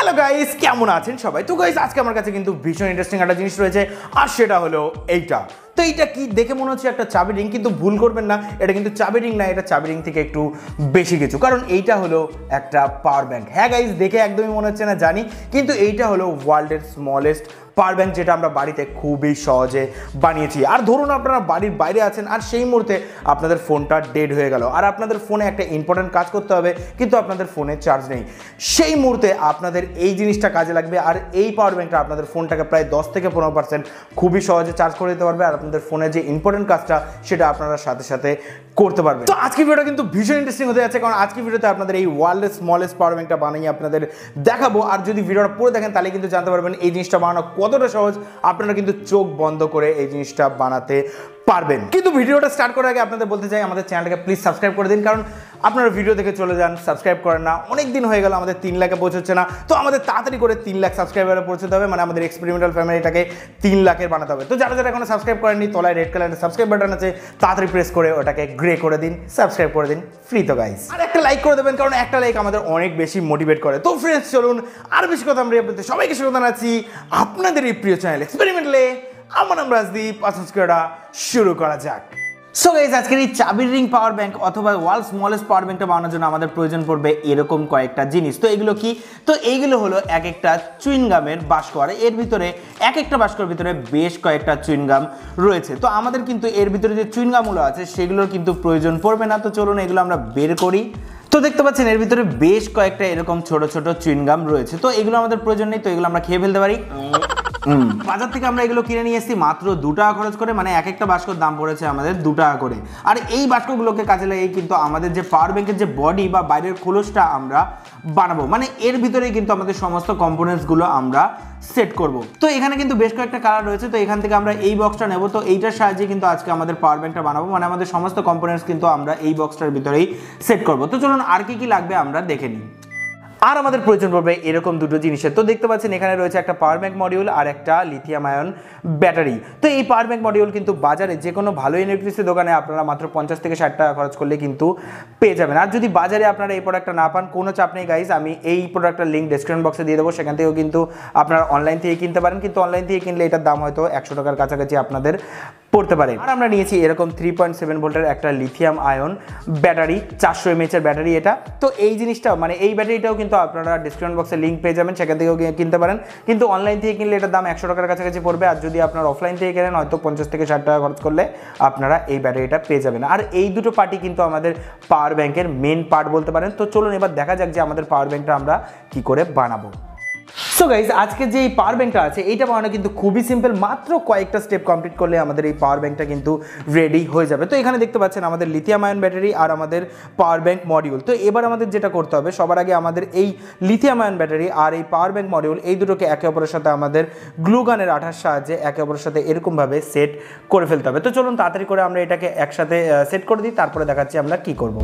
Hello guys, কেমন আছেন সবাই? তো গাইস আজকে আমার কাছে কিন্তু ভীষণ ইন্টারেস্টিং একটা জিনিস রয়েছে, আর সেটা হলো এইটা। তো এইটা কি দেখে মনে হচ্ছে একটা চাবি রিং, কিন্তু ভুল করবেন না, এটা কিন্তু চাবি রিং না, এটা চাবি রিং থেকে একটু বেশি কিছু, কারণ এইটা হলো একটা পাওয়ার ব্যাংক। হ্যাঁ গাইস, দেখে একদমই মনে হচ্ছে না জানি, কিন্তু এইটা হলো ওয়ার্ল্ডের স্মলেস্ট পাওয়ার ব্যাংক, যেটা আমরা বাড়িতে খুবই সহজে বানিয়েছি। আর ধরুন আপনারা বাড়ির বাইরে আছেন আর সেই মুহূর্তে আপনাদের ফোনটা ডেড হয়ে গেল, আর আপনাদের ফোনে একটা ইম্পর্টেন্ট কাজ করতে হবে, কিন্তু আপনাদের ফোনে চার্জ নেই। সেই মুহূর্তে আপনাদের এই জিনিসটা কাজে লাগবে, আর এই পাওয়ার ব্যাংকটা আপনাদের ফোনটাকে প্রায় 10 থেকে 15% খুবই সহজে চার্জ করে দিতে পারবে, আর আপনাদের ফোনে যে ইম্পর্টেন্ট কাজটা সেটা আপনারা সাথে সাথে করতে পারবেন। তো আজকে ভিডিওটা কিন্তু ভীষণ ইন্টারেস্টিং হতে যাচ্ছে, কারণ আজকে ভিডিওতে আপনাদের এই ওয়ার্ল্ডের স্মলেস্ট পাওয়ার ব্যাংকটা বানিয়ে আপনাদের দেখাবো। আর যদি ভিডিওটা পুরো দেখেন তাহলে কিন্তু জানতে পারবেন এই জিনিসটা বানানো কতটা সহজ। আপনারা কিন্তু চোখ বন্ধ করে এই জিনিসটা বানাতে পারবেন। কিন্তু ভিডিওটা স্টার্ট করার আগে আপনাদের বলতে চাই, আমাদের চ্যানেলটাকে প্লিজ সাবস্ক্রাইব করে দিন, কারণ আপনারা ভিডিও দেখে চলে যান, সাবস্ক্রাইব করেন না। অনেক দিন হয়ে গেল, আমাদের 3 লাখে পৌঁছচ্ছে না, তো আমাদের তাড়াতাড়ি করে 3 লাখ সাবস্ক্রাইবারে পৌঁছতে হবে, মানে আমাদের এক্সপেরিমেন্টাল ফ্যামিলিটাকে 3 লাখের বানাতে হবে। তো যারা যারা এখনো সাবস্ক্রাইব করেননি, তলায় রেড কালারের সাবস্ক্রাইব বাটন আছে, তাড়াতাড়ি প্রেস করে ওটাকে গ্রে করে দিন, সাবস্ক্রাইব করে দিন, ফ্রি তো গাইস। আর একটা লাইক করে দেবেন, কারণ একটা লাইক আমাদের অনেক বেশি মোটিভেট করে। তো ফ্রেন্ডস, চলুন আর বেশি কথা আমরা আপনাদের সবাইকে স্বাগত জানাচ্ছি আপনাদের এই প্রিয় চ্যানেল এক্সপেরিমেন্টালে। আমার নাম রাজদীপ, আজকেটা শুরু করা যাক। সো গাইস, আজকের এই চাবির রিং পাওয়ার ব্যাংক অথবা ওয়ার্ল্ড স্মলেস্ট পাওয়ার ব্যাংকটা বানানোর জন্য আমাদের প্রয়োজন পড়বে এরকম কয়েকটা জিনিস। তো এগুলো কি? তো এইগুলো হলো এক একটা চুইনগামের বাস্ক, আর এর ভিতরে এক একটা বাস্কর ভিতরে বেশ কয়েকটা চুইনগাম রয়েছে। তো আমাদের কিন্তু এর ভিতরে যে চুইনগামগুলো আছে সেগুলোর কিন্তু প্রয়োজন পড়বে না। তো চলুন এগুলো আমরা বের করি। তো দেখতে পাচ্ছেন এর ভিতরে বেশ কয়েকটা এরকম ছোট ছোট চুইনগাম রয়েছে। তো এগুলো আমাদের প্রয়োজন নেই, তো এগুলো আমরা খেয়ে ফেলতে পারি। বাজার থেকে আমরা এগুলো কিনে নিয়ে এসেছি মাত্র 2 টাকা খরচ করে, মানে এক একটা বাস্কর দাম পড়েছে আমাদের 2 টাকা করে। আর এই বাস্কগুলোকে কাজে লাগিয়ে কিন্তু আমাদের যে পাওয়ার ব্যাংকের যে বডি বা বাইরের খোলসটা আমরা বানাবো, মানে এর ভিতরেই কিন্তু আমাদের সমস্ত কম্পোনেন্টসগুলো আমরা সেট করব। তো এখানে কিন্তু বেশ কয়েকটা কালার রয়েছে, তো এখান থেকে আমরা এই বক্সটা নেব। তো এইটার সাহায্যে কিন্তু আজকে আমাদের পাওয়ার ব্যাংকটা বানাবো, মানে আমাদের সমস্ত কম্পোনেন্টস কিন্তু আমরা এই বক্সটার ভিতরেই সেট করব। তো চলুন আর কি কি লাগবে আমরা দেখে নিই। আর আমাদের প্রয়োজন পড়বে এরকম দুটো জিনিসের। তো দেখতে পাচ্ছেন এখানে রয়েছে একটা পাওয়ার ব্যাংক মডিউল আর একটা লিথিয়াম আয়ন ব্যাটারি। তো এই পাওয়ার ব্যাংক মডিউল কিন্তু বাজারে যে কোনো ভালো ইলেকট্রিসিটি দোকানে আপনারা মাত্র 50 থেকে 60 টাকা খরচ করলে কিন্তু পেয়ে যাবেন। আর যদি বাজারে আপনারা এই প্রোডাক্টটা না পান, কোনো চাপ নেই গাইজ, আমি এই প্রোডাক্টটার লিঙ্ক ডেসক্রিপশন বক্সে দিয়ে দেবো, সেখান থেকেও কিন্তু আপনারা অনলাইন থেকে কিনতে পারেন। কিন্তু অনলাইন থেকে কিনলে এটার দাম হয়তো 100 টাকার কাছাকাছি আপনাদের পড়তে পারে। আর আমরা নিয়েছি এরকম 3.7 ভোল্টের একটা লিথিয়াম আয়ন ব্যাটারি, 400 mAh এর ব্যাটারি এটা। তো এই জিনিসটা মানে এই ব্যাটারিটাও কিন্তু আপনারা ডেসক্রিপশন বক্সে লিঙ্ক পেয়ে যাবেন, সেখান থেকেও কিনতে পারেন। কিন্তু অনলাইন থেকে কিনলে এটার দাম 100 টাকার কাছাকাছি পড়বে, আর যদি আপনার অফলাইন থেকে কেনেন হয়তো 50 থেকে 60 টাকা খরচ করলে আপনারা এই ব্যাটারিটা পেয়ে যাবেন। আর এই দুটো পার্টি কিন্তু আমাদের পাওয়ার ব্যাংকের মেন পার্ট বলতে পারেন। তো চলুন এবার দেখা যাক যে আমাদের পাওয়ার ব্যাংকটা আমরা কি করে বানাবো। সো গাইজ, আজকে যে এই পাওয়ার ব্যাংকটা আছে এইটা বানানো কিন্তু খুবই সিম্পল, মাত্র কয়েকটা স্টেপ কমপ্লিট করলে আমাদের এই পাওয়ার ব্যাংকটা কিন্তু রেডি হয়ে যাবে। তো এখানে দেখতে পাচ্ছেন আমাদের লিথিয়াম আয়ন ব্যাটারি আর আমাদের পাওয়ার ব্যাংক মডিউল। তো এবার আমাদের যেটা করতে হবে, সবার আগে আমাদের এই লিথিয়াম আয়ন ব্যাটারি আর এই পাওয়ার ব্যাংক মডিউল এই দুটোকে একে অপরের সাথে আমাদের গ্লু গানের আঠার সাহায্যে একে অপরের সাথে এরকমভাবে সেট করে ফেলতে হবে। তো চলুন তাড়াতাড়ি করে আমরা এটাকে একসাথে সেট করে দিই, তারপরে দেখাচ্ছি আমরা কি করব।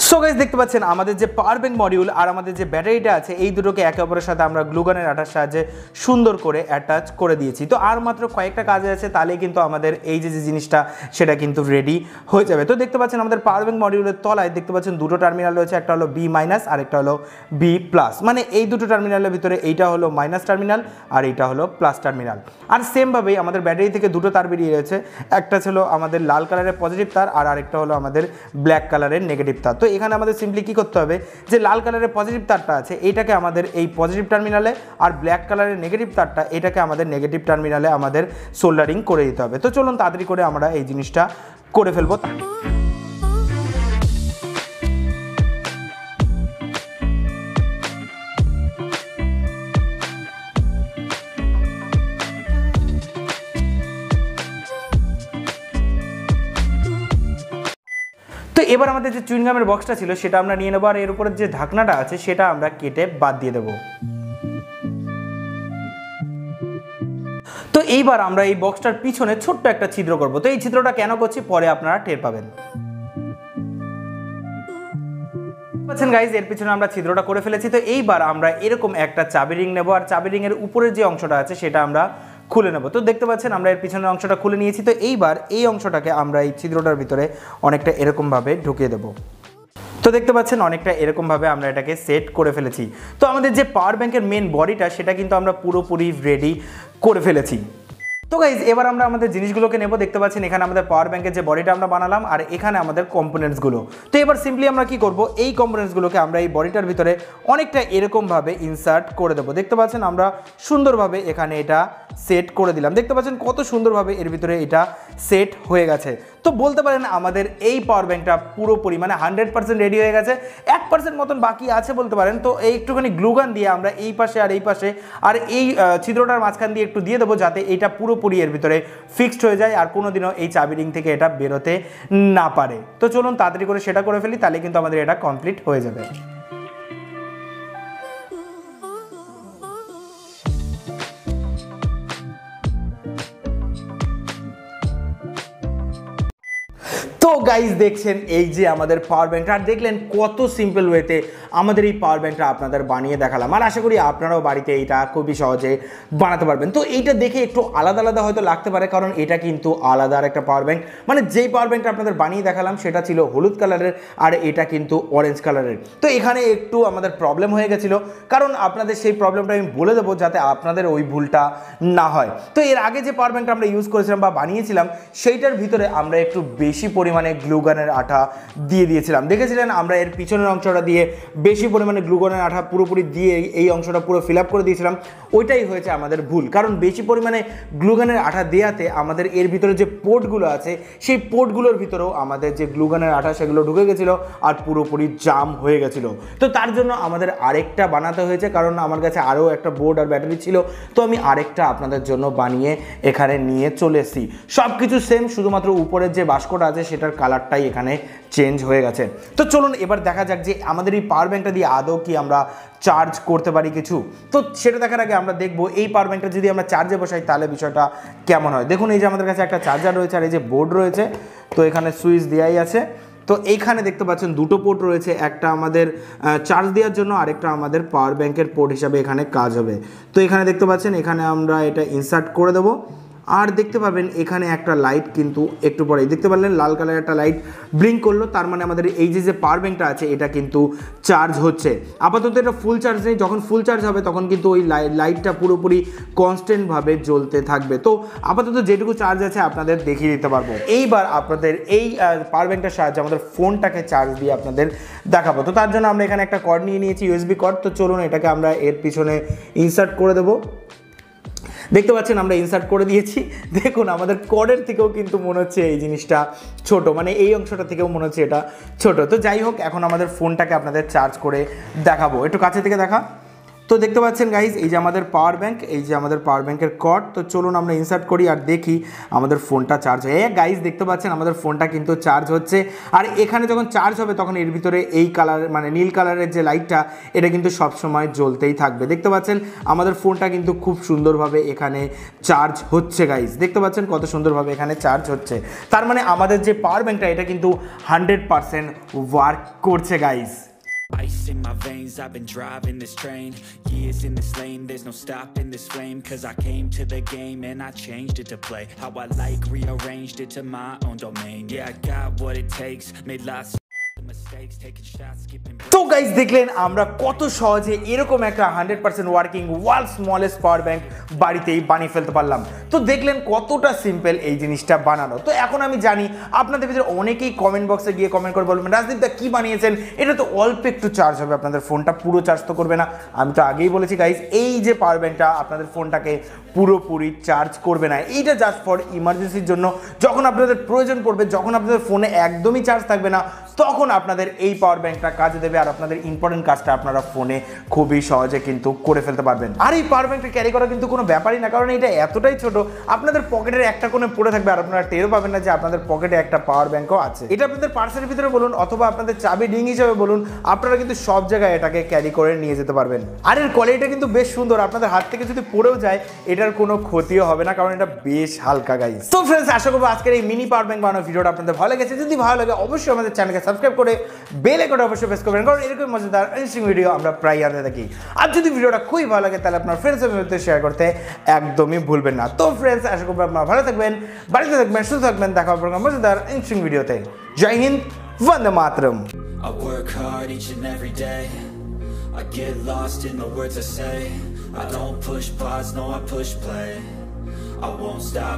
সো গাইস, দেখতে পাচ্ছেন আমাদের যে পাওয়ার ব্যাংক মডিউল আর আমাদের যে ব্যাটারিটা আছে এই দুটোকে একে অপরের সাথে আমরা গ্লুগানের আঠার সাহায্যে সুন্দর করে অ্যাটাচ করে দিয়েছি। তো আর মাত্র কয়েকটা কাজ আছে, তাহলেই কিন্তু আমাদের এই যে জিনিসটা সেটা কিন্তু রেডি হয়ে যাবে। তো দেখতে পাচ্ছেন আমাদের পাওয়ার ব্যাংক মডিউলের তলায় দেখতে পাচ্ছেন দুটো টার্মিনাল রয়েছে, একটা হলো B- আর একটা হলো B+, মানে এই দুটো টার্মিনালের ভিতরে এইটা হলো মাইনাস টার্মিনাল আর এইটা হলো প্লাস টার্মিনাল। আর সেমভাবেই আমাদের ব্যাটারি থেকে দুটো তার বেরিয়ে রয়েছে, একটা ছিল আমাদের লাল কালারের পজিটিভ তার আর আরেকটা হলো আমাদের ব্ল্যাক কালারের নেগেটিভ তার। তো এখানে আমাদের সিম্পলি কি করতে হবে, যে লাল কালারের পজিটিভ তারটা আছে এইটাকে আমাদের এই পজিটিভ টার্মিনালে, আর ব্ল্যাক কালারের নেগেটিভ তারটা এটাকে আমাদের নেগেটিভ টার্মিনালে আমাদের সোল্ডারিং করে দিতে হবে। তো চলুন তাড়াতাড়ি করে আমরা এই জিনিসটা করে ফেলবো। তো এবার আমাদের যে চুইনগামের বক্সটা ছিল সেটা আমরা নিয়ে নেবো, আর এর উপরে যে ঢাকনাটা আছে সেটা আমরা কেটে বাদ দিয়ে দেবো। তো এইবার আমরা এই বক্সটার পিছনে ছোট্ট একটা ছিদ্র করব। তো এই ছিদ্রটা কেন করছি পরে আপনারা টের পাবেন। পাচ্ছেন গাইজ, এর পিছনে আমরা ছিদ্রটা করে ফেলেছি। তো এইবার আমরা এরকম একটা চাবি রিং নেব, আর চাবি রিং এর উপরের যে অংশটা আছে সেটা আমরা খুলে নেব। তো দেখতে পাচ্ছেন আমরা এর পিছনের অংশটা খুলে নিয়েছি। তো এইবার এই অংশটাকে আমরা এই ছিদ্রটার ভিতরে অনেকটা এরকমভাবে ঢুকিয়ে দেবো। তো দেখতে পাচ্ছেন অনেকটা এরকমভাবে আমরা এটাকে সেট করে ফেলেছি। তো আমাদের যে পাওয়ার ব্যাংকের মেন বডিটা সেটা কিন্তু আমরা পুরোপুরি রেডি করে ফেলেছি। তো গাইজ এবার আমরা আমাদের জিনিসগুলোকে নেব। দেখতে পাচ্ছেন এখানে আমাদের পাওয়ার ব্যাংকের যে বডিটা আমরা বানালাম আর এখানে আমাদের কম্পোনেন্টসগুলো। তো এবার সিম্পলি আমরা কি করব, এই কম্পোনেন্টসগুলোকে আমরা এই বডিটার ভিতরে অনেকটা এরকমভাবে ইনসার্ট করে দেবো। দেখতে পাচ্ছেন আমরা সুন্দরভাবে এখানে এটা সেট করে দিলাম। দেখতে পাচ্ছেন কত সুন্দরভাবে এর ভিতরে এটা সেট হয়ে গেছে। তো বলতে পারেন আমাদের এই পাওয়ার ব্যাংকটা পুরোপুরি মানে 100% রেডি হয়ে গেছে। 1% মতন বাকি আছে বলতে পারেন। তো এই একটুখানি গ্লুগান দিয়ে আমরা এই পাশে আর এই পাশে আর এই ছিদ্রটার মাঝখান দিয়ে একটু দিয়ে দেবো, যাতে এইটা পুরোপুরি এর ভিতরে ফিক্সড হয়ে যায় আর কোনোদিনও এই চাবি রিং থেকে এটা বেরোতে না পারে। তো চলুন তাড়াতাড়ি করে সেটা করে ফেলি, তাহলে কিন্তু আমাদের এটা কমপ্লিট হয়ে যাবে। তো গাইজ দেখছেন এই যে আমাদের পাওয়ার ব্যাংকটা, আর দেখলেন কত সিম্পল ওয়েতে আমাদের এই পাওয়ার ব্যাংকটা আপনাদের বানিয়ে দেখালাম। আর আশা করি আপনারাও বাড়িতে এইটা খুবই সহজে বানাতে পারবেন। তো এইটা দেখে একটু আলাদা আলাদা হয়তো লাগতে পারে, কারণ এটা কিন্তু আলাদা আর একটা পাওয়ার ব্যাংক। মানে যেই পাওয়ার ব্যাংকটা আপনাদের বানিয়ে দেখালাম সেটা ছিল হলুদ কালারের আর এটা কিন্তু অরেঞ্জ কালারের। তো এখানে একটু আমাদের প্রবলেম হয়ে গেছিলো, কারণ আপনাদের সেই প্রবলেমটা আমি বলে দেবো যাতে আপনাদের ওই ভুলটা না হয়। তো এর আগে যে পাওয়ার ব্যাংকটা আমরা ইউজ করেছিলাম বা বানিয়েছিলাম সেইটার ভিতরে আমরা একটু বেশি পরিমাণে গ্লুগানের আঠা দিয়ে দিয়েছিলাম। দেখেছিলেন আমরা এর পিছনের অংশটা দিয়ে বেশি পরিমাণে গ্লুগানের আঠা পুরোপুরি দিয়ে এই অংশটা পুরো ফিল আপ করে দিয়েছিলাম। ওইটাই হয়েছে আমাদের ভুল, কারণ বেশি পরিমাণে গ্লুগানের আঠা দেওয়াতে আমাদের এর ভিতরে যে পোর্টগুলো আছে সেই পোর্টগুলোর ভিতরেও আমাদের যে গ্লুগানের আঠা সেগুলো ঢুকে গেছিলো আর পুরোপুরি জাম হয়ে গেছিলো। তো তার জন্য আমাদের আরেকটা বানাতে হয়েছে, কারণ আমার কাছে আরও একটা বোর্ড আর ব্যাটারি ছিল। তো আমি আরেকটা আপনাদের জন্য বানিয়ে এখানে নিয়ে চলে এসেছি। সব কিছু সেম, শুধুমাত্র উপরের যে বাস্কটা আছে সেটার কালারটাই এখানে চেঞ্জ হয়ে গেছে। তো চলুন এবার দেখা যাক যে আমাদের এই পাওয়ার ব্যাংকটা দিয়ে আদৌ কি আমরা চার্জ করতে পারি কিছু। তো সেটা দেখার আগে আমরা দেখবো এই পাওয়ার ব্যাংকটা যদি আমরা চার্জে বসাই তাহলে বিষয়টা কেমন হয়। দেখুন এই যে আমাদের কাছে একটা চার্জার রয়েছে আর এই যে বোর্ড রয়েছে। তো এখানে সুইচ দেওয়াই আছে। তো এইখানে দেখতে পাচ্ছেন দুটো পোর্ট রয়েছে, একটা আমাদের চার্জ দেওয়ার জন্য আরেকটা আমাদের পাওয়ার ব্যাংকের পোর্ট হিসাবে এখানে কাজ হবে। তো এখানে দেখতে পাচ্ছেন এখানে আমরা এটা ইনসার্ট করে দেবো। আর দেখতে পাবেন এখানে একটা লাইট কিন্তু একটু পরেই দেখতে পারলেন লাল কালারের একটা লাইট ব্লিঙ্ক করলো, তার মানে আমাদের এই যে পাওয়ার ব্যাংকটা আছে এটা কিন্তু চার্জ হচ্ছে। আপাতত এটা ফুল চার্জ নেই, যখন ফুল চার্জ হবে তখন কিন্তু ওই লাইটটা পুরোপুরি কনস্ট্যান্টভাবে জ্বলতে থাকবে। তো আপাতত যেটুকু চার্জ আছে আপনাদের দেখিয়ে দিতে পারবো। এইবার আপনাদের এই পাওয়ার ব্যাংকটার সাহায্যে আমাদের ফোনটাকে চার্জ দিয়ে আপনাদের দেখাবো। তো তার জন্য আমরা এখানে একটা কর্ড নিয়ে নিয়েছি, ইউএসবি কর্ড। তো চলুন এটাকে আমরা এর পিছনে ইনসার্ট করে দেবো। দেখতে পাচ্ছেন আমরা ইনসার্ট করে দিয়েছি। দেখুন আমাদের কর্ডের থেকেও কিন্তু মনে হচ্ছে এই জিনিসটা ছোট, মানে এই অংশটা থেকেও মনে হচ্ছে এটা ছোট। তো যাই হোক, এখন আমাদের ফোনটাকে আপনাদের চার্জ করে দেখাবো। একটু কাছে থেকে দেখা। তো দেখতে পাচ্ছেন গাইজ এই যে আমাদের পাওয়ার ব্যাংক, এই যে আমাদের পাওয়ার ব্যাংকের কর্ড। তো চলুন আমরা ইনসার্ট করি আর দেখি আমাদের ফোনটা চার্জ হয়। গাইজ দেখতে পাচ্ছেন আমাদের ফোনটা কিন্তু চার্জ হচ্ছে। আর এখানে যখন চার্জ হবে তখন এর ভিতরে এই কালার মানে নীল কালারের যে লাইটটা এটা কিন্তু সবসময় জ্বলতেই থাকবে। দেখতে পাচ্ছেন আমাদের ফোনটা কিন্তু খুব সুন্দরভাবে এখানে চার্জ হচ্ছে। গাইজ দেখতে পাচ্ছেন কত সুন্দরভাবে এখানে চার্জ হচ্ছে। তার মানে আমাদের যে পাওয়ার ব্যাংকটা এটা কিন্তু 100% ওয়ার্ক করছে guys. Ice in my veins, I've been driving this train. Years in this lane, there's no stopping this flame. Cause I came to the game and I changed it to play how I like, rearranged it to my own domain. Yeah, I got what it takes, made lots of mistakes, taking shots, skipping. তো guys দেখলেন আমরা কত সহজে এরকম একটা 100% working world smallest power bank বাড়িতেই বানিয়ে ফেলতে পারলাম। তো দেখলেন কতটা সিম্পল এই জিনিসটা বানানো। তো এখন আমি জানি আপনাদের ভিতরে অনেকেই কমেন্ট বক্সে গিয়ে কমেন্ট করে বলবেন রাজদীপদা কী বানিয়েছেন, এটা তো অল্প একটু চার্জ হবে, আপনাদের ফোনটা পুরো চার্জ তো করবে না। আমি তো আগেই বলেছি গাইজ এই যে পাওয়ার ব্যাংকটা আপনাদের ফোনটাকে পুরোপুরি চার্জ করবে না। এইটা জাস্ট ফর ইমার্জেন্সির জন্য, যখন আপনাদের প্রয়োজন পড়বে, যখন আপনাদের ফোনে একদমই চার্জ থাকবে না তখন আপনাদের এই পাওয়ার ব্যাংকটা কাজে দেবে আর আপনাদের ইম্পর্টেন্ট কাজটা আপনারা ফোনে খুবই সহজে কিন্তু করে ফেলতে পারবেন। আর এই পাওয়ার ব্যাংকটা ক্যারি করা কিন্তু কোনো ব্যাপারই না, কারণ এটা এতটাই ছোট আপনাদের পকেটের একটা কোণে পড়ে থাকবে আর আপনারা টেরও পাবেন না যে আপনাদের পকেটে একটা পাওয়ার ব্যাংকও আছে। এটা আপনাদের পার্সের ভিতরে বলুন অথবা আপনাদের চাবি রিং হিসেবে বলুন, আপনারা কিন্তু সব জায়গায় এটাকে ক্যারি করে নিয়ে যেতে পারবেন। আর এর কোয়ালিটিটা কিন্তু বেশ সুন্দর, আপনাদের হাত থেকে যদি পড়েও যায় এটার কোনো ক্ষতিও হবে না, কারণ এটা বেশ হালকা গাইজ। তো ফ্রেন্ডস, আশা করবো আজকের এই মিনি পাওয়ার ব্যাংক বানানোর ভিডিওটা আপনাদের ভালো লেগেছে। যদি ভালো লাগে অবশ্যই আমাদের চ্যানেলকে সাবস্ক্রাইব করে বেল আইকনটা অবশ্যই প্রেস করবেন, কারণ এরকম মজাদার ইন্টারেস্টিং ভিডিও আমরা প্রায় আনতে থাকি। আর যদি ভিডিওটা খুবই ভালো লাগে তাহলে আপনার ফ্রেন্ডসের মধ্যে শেয়ার করতে একদমই ভুলবেন না। তো ফ্রেন্ডস, আশা করব আপনারা ভালো থাকবেন, বাড়িতে থাকবেন, সুস্থ থাকবেন। দেখা হবে মজাদার ইন্টারেস্টিং ভিডিওতে। জয় হিন্দ, বন্দে মাতরম। I work hard each and every day. I get lost in the words I say. I don't push pause, no I push play. I won't stop